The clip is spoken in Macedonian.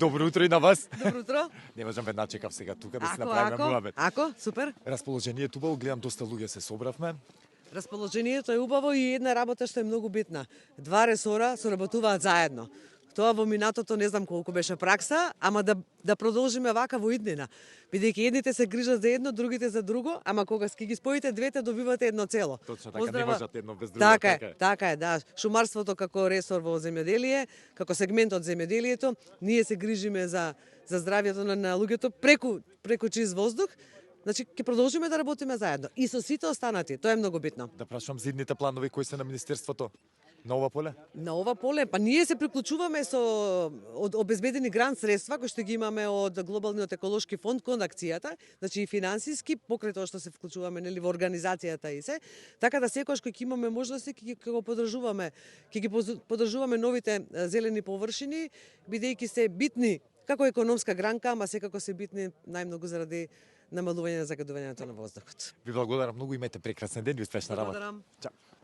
Добро утро и на вас. Добро утро. Не можам веднага чекав сега тука да се Ако, направиме муабет. супер. Расположението убаво, гледам доста луѓе се собравме. Расположението е убаво и една работа што е многу битна. Два ресора соработуваат заедно. Тоа во минатото не знам колку беше пракса, ама да продолжиме вака во иднина. Бидејќи едните се грижат за едно, другите за друго, ама кога ќе ги споите двете добивате едно цело. Точно така, не можат едно без друго. Така е, да. Шумарството како ресор во земјоделие, како сегмент од земјоделието, ние се грижиме за здравјето на луѓето преку чист воздух. Значи, ќе продолжиме да работиме заедно. И со сите останати, тоа е многу битно. Да прашувам за идните планови кои се на Министерството. На ова поле? На ова поле, па ние се приклучуваме со од обезбедени грант средства кои што ги имаме од Глобалниот еколошки фонд кон акцијата, значи и финансиски покрај тоа што се вклучуваме нели во организацијата и се, така да секогаш кога ќе имаме можности ќе го поддржуваме, ќе ги поддржуваме новите зелени површини бидејќи се битни како економска гранка, ама секако се битни најмногу заради намалување на загадувањето на воздухот. Ви благодарам многу, имајте прекрасен ден и успешна работа. Благодарам. Чао.